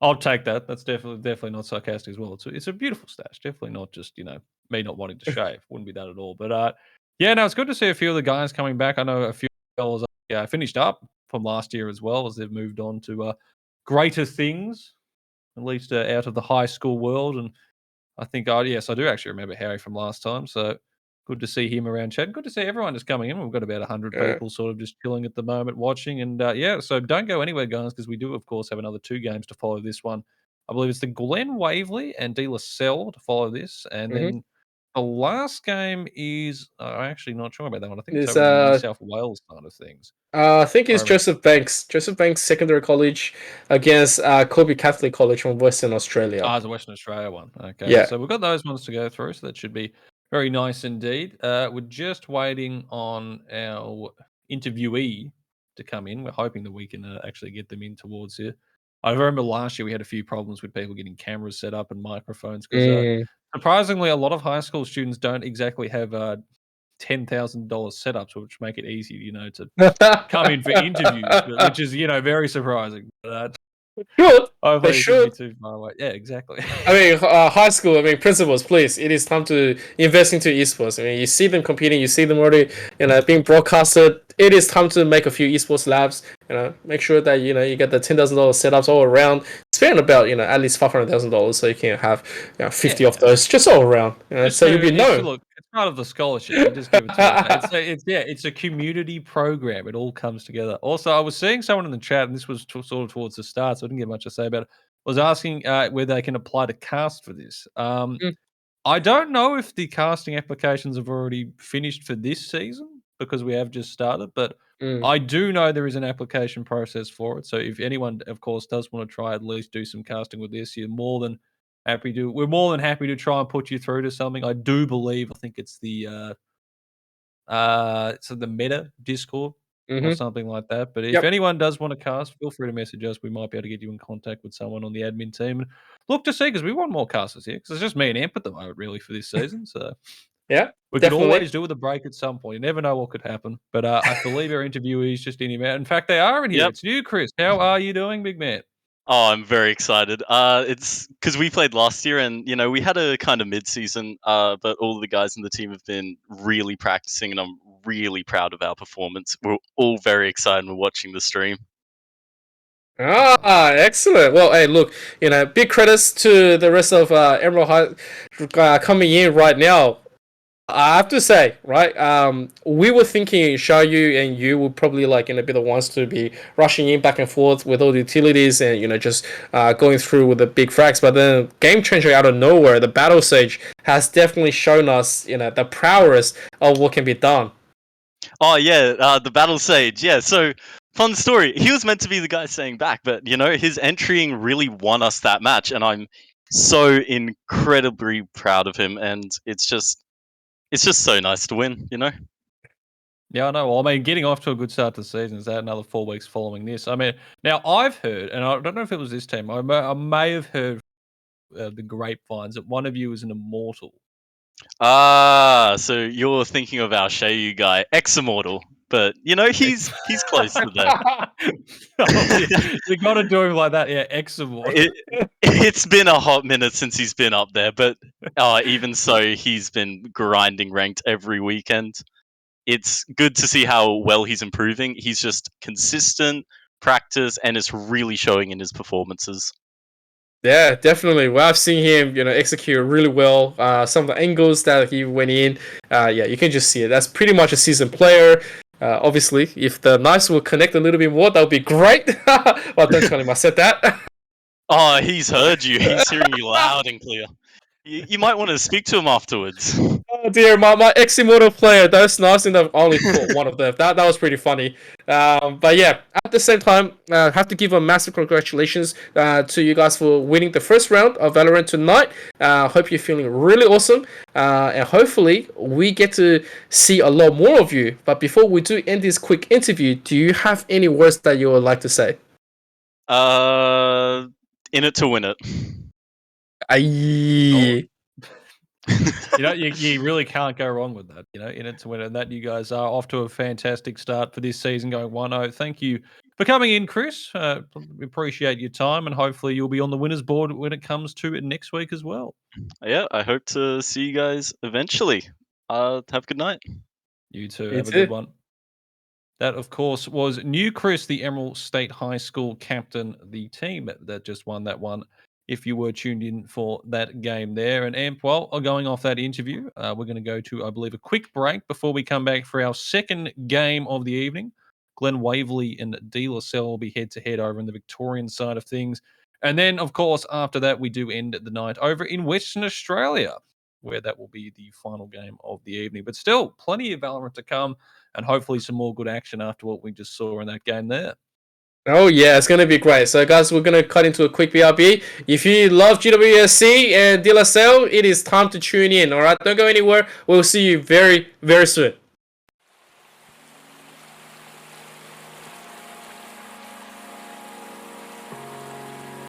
I'll take that. That's definitely not sarcastic as well. It's a beautiful stash. Definitely not just me not wanting to shave. Wouldn't be that at all. But yeah, no, it's good to see a few of the guys coming back. I know a few fellas finished up from last year as well, as they've moved on to greater things, at least out of the high school world. And I think yes, I do actually remember Harry from last time. So good to see him around chat. Good to see everyone just coming in. We've got about 100 people sort of just chilling at the moment, watching. And yeah, so don't go anywhere, guys, because we do, of course, have another 2 games to follow this one. I believe it's the Glen Waverley and De La Salle to follow this. And then the last game is, I'm actually not sure about that one. I think it's over in the New South Wales side of things. I think it's Joseph Banks Secondary College against Kobe Catholic College from Western Australia. It's a Western Australia one. Okay. Yeah. So we've got those ones to go through. So that should be very nice indeed. We're just waiting on our interviewee to come in. We're hoping that we can actually get them in towards here. I remember last year we had a few problems with people getting cameras set up and microphones because surprisingly, a lot of high school students don't exactly have $10,000 setups, which make it easy, to come in for interviews, which is, very surprising. But Should. They hopefully it shouldn't be should. too far away. Yeah, exactly. I mean, high school. I mean, principals, please. It is time to invest into esports. I mean, you see them competing. You see them already, being broadcasted. It is time to make a few esports labs. Make sure that you get the $10,000 setups all around. Spend about at least $500,000 so you can have 50 of those just all around. So you'll be known. Look, it's part of the scholarship. You just give it to it. It's a community program. It all comes together. Also, I was seeing someone in the chat, and this was sort of towards the start, so I didn't get much to say about it. Was asking where they can apply to cast for this. I don't know if the casting applications have already finished for this season because we have just started, but I do know there is an application process for it. So if anyone, of course, does want to try at least do some casting with this, we're more than happy to try and put you through to something. I do believe, I think it's the Meta Discord or something like that. But if anyone does want to cast, feel free to message us. We might be able to get you in contact with someone on the admin team and look to see, because we want more casters here. Because it's just me and Amp at the moment, really, for this season. So Yeah, we could always do with a break at some point. You never know what could happen. But I believe our interviewee is just in here. In fact, they are in here. Yep. It's you, Chris. How are you doing, big man? Oh, I'm very excited. It's because we played last year, and we had a kind of mid-season. But all the guys in the team have been really practicing, and I'm really proud of our performance. We're all very excited and we're watching the stream. Excellent. Well, hey, look, big credits to the rest of Emerald High coming in right now. I have to say, right, we were thinking Xiaoyu and you would probably be the ones to be rushing in back and forth with all the utilities and just going through with the big frags. But then Game Changer out of nowhere, the Battle Sage has definitely shown us the prowess of what can be done. Oh yeah, the Battle Sage. Yeah, so fun story. He was meant to be the guy staying back, but his entering really won us that match, and I'm so incredibly proud of him. And it's just so nice to win, Yeah, I know. Well, I mean, getting off to a good start to the season, is that another 4 weeks following this? I mean, now I've heard, and I don't know if it was this team, I may have heard the grapevines that one of you is an immortal. So you're thinking of our Shayu guy, ex-immortal, but he's close to that. You got to do him like that, yeah, ex-immortal. It's been a hot minute since he's been up there, but even so, he's been grinding ranked every weekend. It's good to see how well he's improving. He's just consistent, practice, and it's really showing in his performances. Yeah, definitely. Well, I've seen him, execute really well. Some of the angles that he went in, you can just see it. That's pretty much a seasoned player. Obviously, if the Knights will connect a little bit more, that would be great. Well, don't tell him I said that. Oh, he's heard you. He's hearing you loud and clear. You might want to speak to him afterwards. Oh dear, my ex-immortal player, those Knights, and I've only caught one of them. That was pretty funny. But yeah, at the same time, I have to give a massive congratulations to you guys for winning the first round of Valorant tonight. Hope you're feeling really awesome. And hopefully we get to see a lot more of you. But before we do end this quick interview, do you have any words that you would like to say? In it to win it. Aye. You really can't go wrong with that, in it to win it. And that you guys are off to a fantastic start for this season, going 1-0. Thank you for coming in, Chris. We appreciate your time, and hopefully you'll be on the winners board when it comes to it next week as well. Yeah, I hope to see you guys eventually. Have a good night. You too. Have a good one. That, of course, was new Chris, the Emerald State High School captain, the team that just won that one. If you were tuned in for that game there. And Amp, well, going off that interview, we're going to go to, I believe, a quick break before we come back for our second game of the evening. Glenn Waverley and De La Salle will be head-to-head over on the Victorian side of things. And then, of course, after that, we do end the night over in Western Australia, where that will be the final game of the evening. But still, plenty of Valorant to come, and hopefully some more good action after what we just saw in that game there. Oh yeah, it's going to be great. So guys, we're going to cut into a quick BRB. If you love GWSC and De La Salle, it is time to tune in, alright? Don't go anywhere. We'll see you very, very soon.